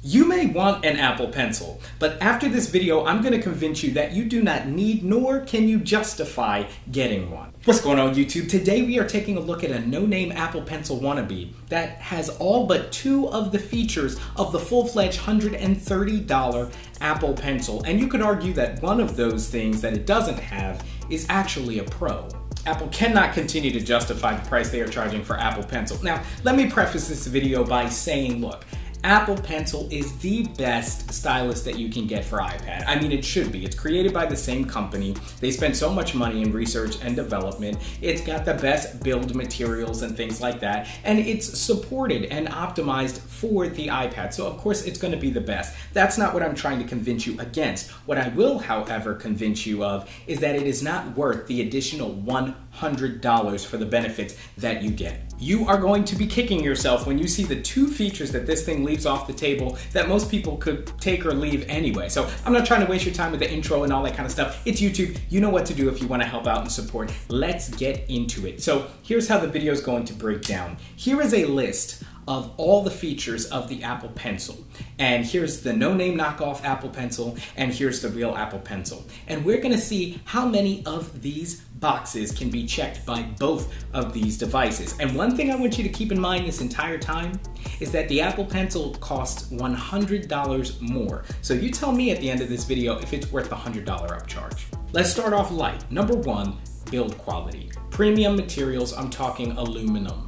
You may want an Apple Pencil, but after this video, I'm going to convince you that you do not need nor can you justify getting one. What's going on, YouTube? Today we are taking a look at a no-name Apple Pencil wannabe that has all but two of the features of the full-fledged $130 Apple Pencil. And you could argue that one of those things that it doesn't have is actually a Pro. Apple cannot continue to justify the price they are charging for Apple Pencil. Now, let me preface this video by saying, look, Apple Pencil is the best stylus that you can get for iPad. I mean, it should be. It's created by the same company. They spend so much money in research and development. It's got the best build materials and things like that. And it's supported and optimized for the iPad. So of course it's going to be the best. That's not what I'm trying to convince you against. What I will, however, convince you of is that it is not worth the additional $100 for the benefits that you get. You are going to be kicking yourself when you see the two features that this thing leaves off the table that most people could take or leave anyway. So I'm not trying to waste your time with the intro and all that kind of stuff. It's YouTube. You know what to do if you want to help out and support. Let's get into it. So here's how the video is going to break down. Here is a list of all the features of the Apple Pencil. And here's the no-name knockoff Apple Pencil, and here's the real Apple Pencil. And we're gonna see how many of these boxes can be checked by both of these devices. And one thing I want you to keep in mind this entire time is that the Apple Pencil costs $100 more. So you tell me at the end of this video if it's worth the $100 upcharge. Let's start off light. Number one, build quality. Premium materials, I'm talking aluminum.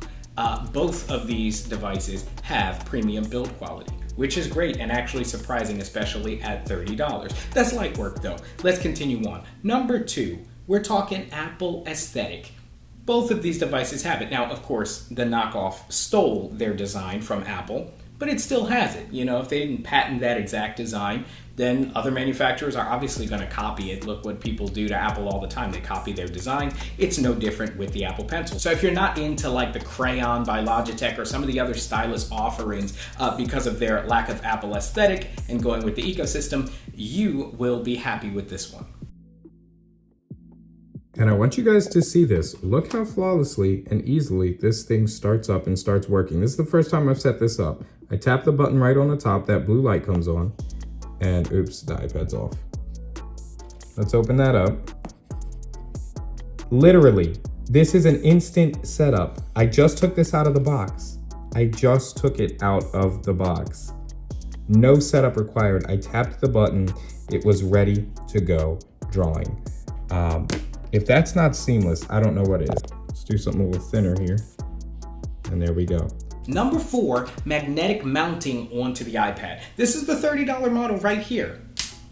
Both of these devices have premium build quality, which is great and actually surprising, especially at $30. That's light work though. Let's continue on. Number two, we're talking Apple aesthetic. Both of these devices have it. Now, of course, the knockoff stole their design from Apple, but it still has it. You know, if they didn't patent that exact design, then other manufacturers are obviously going to copy it. Look what people do to Apple all the time. They copy their design. It's no different with the Apple Pencil. So if you're not into like the Crayon by Logitech or some of the other stylus offerings because of their lack of Apple aesthetic and going with the ecosystem, you will be happy with this one. And I want you guys to see this. Look how flawlessly and easily this thing starts up and starts working. This is the first time I've set this up. I tap the button right on the top, that blue light comes on, and oops, the iPad's off. Let's open that up. Literally, this is an instant setup. I just took this out of the box. I just took it out of the box. No setup required. I tapped the button. It was ready to go drawing. If that's not seamless, I don't know what is. Let's do something a little thinner here. And there we go. Number four, magnetic mounting onto the iPad. This is the $30 model right here.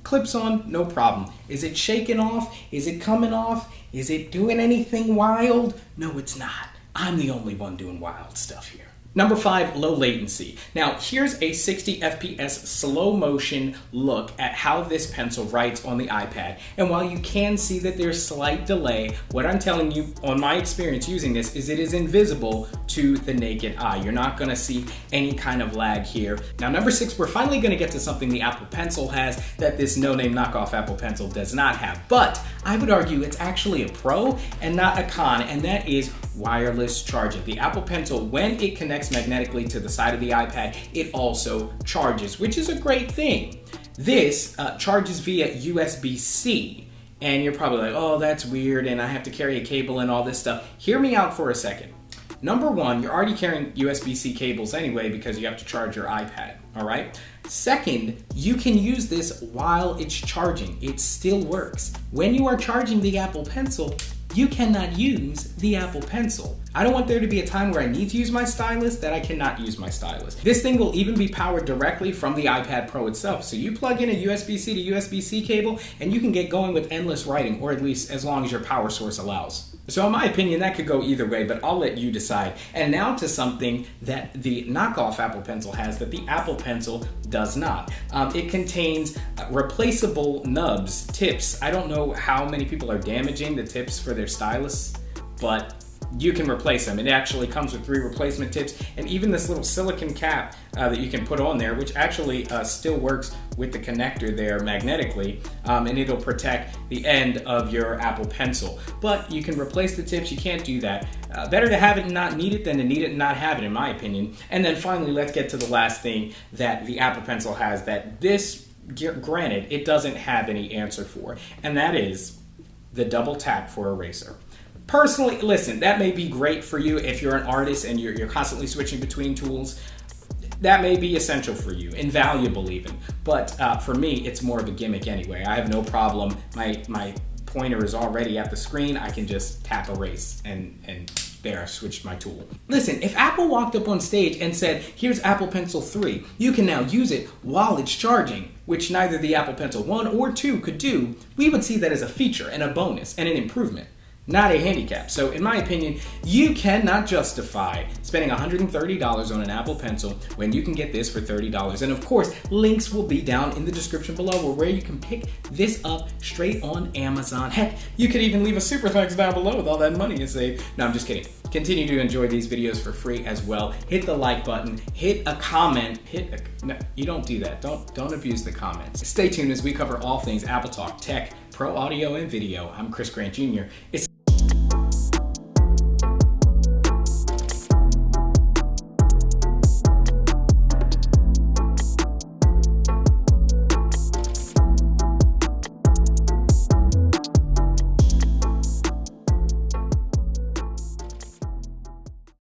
Clips on, no problem. Is it shaking off? Is it coming off? Is it doing anything wild? No, it's not. I'm the only one doing wild stuff here. Number five, low latency. Now, here's a 60 FPS slow motion look at how this pencil writes on the iPad. And while you can see that there's slight delay, what I'm telling you on my experience using this is it is invisible to the naked eye. You're not gonna see any kind of lag here. Now, number six, we're finally gonna get to something the Apple Pencil has that this no-name knockoff Apple Pencil does not have. But I would argue it's actually a pro and not a con, and that is wireless charging. The Apple Pencil, when it connects magnetically to the side of the iPad, it also charges, which is a great thing. This charges via USB-C, and you're probably like, oh, that's weird, and I have to carry a cable and all this stuff. Hear me out for a second. Number one, you're already carrying USB-C cables anyway because you have to charge your iPad, all right? Second, you can use this while it's charging. It still works. When you are charging the Apple Pencil, you cannot use the Apple Pencil. I don't want there to be a time where I need to use my stylus that I cannot use my stylus. This thing will even be powered directly from the iPad Pro itself. So you plug in a USB-C to USB-C cable and you can get going with endless writing, or at least as long as your power source allows. So in my opinion, that could go either way, but I'll let you decide. And now to something that the knockoff Apple Pencil has that the Apple Pencil does not. It contains replaceable nubs, tips. I don't know how many people are damaging the tips for their stylus, but you can replace them. It actually comes with 3 replacement tips, and even this little silicone cap that you can put on there, which actually still works with the connector there magnetically, and it'll protect the end of your Apple Pencil. But you can replace the tips. You can't do that. Better to have it and not need it than to need it and not have it, in my opinion. And then finally, let's get to the last thing that the Apple Pencil has that this, granted, it doesn't have any answer for, and that is the double tap for eraser. Personally, listen, that may be great for you if you're an artist and you're constantly switching between tools. That may be essential for you, invaluable even. But for me, it's more of a gimmick anyway. I have no problem. My pointer is already at the screen. I can just tap erase and there, I switched my tool. Listen, if Apple walked up on stage and said, here's Apple Pencil 3, you can now use it while it's charging, which neither the Apple Pencil 1 or 2 could do, we would see that as a feature and a bonus and an improvement, not a handicap. So in my opinion, you cannot justify spending $130 on an Apple Pencil when you can get this for $30. And of course, links will be down in the description below where you can pick this up straight on Amazon. Heck, you could even leave a super thanks down below with all that money you save. No, I'm just kidding. Continue to enjoy these videos for free as well. Hit the like button, hit a comment, no, you don't do that. Don't abuse the comments. Stay tuned as we cover all things Apple Talk, tech, pro audio, and video. I'm Chris Grant Jr. It's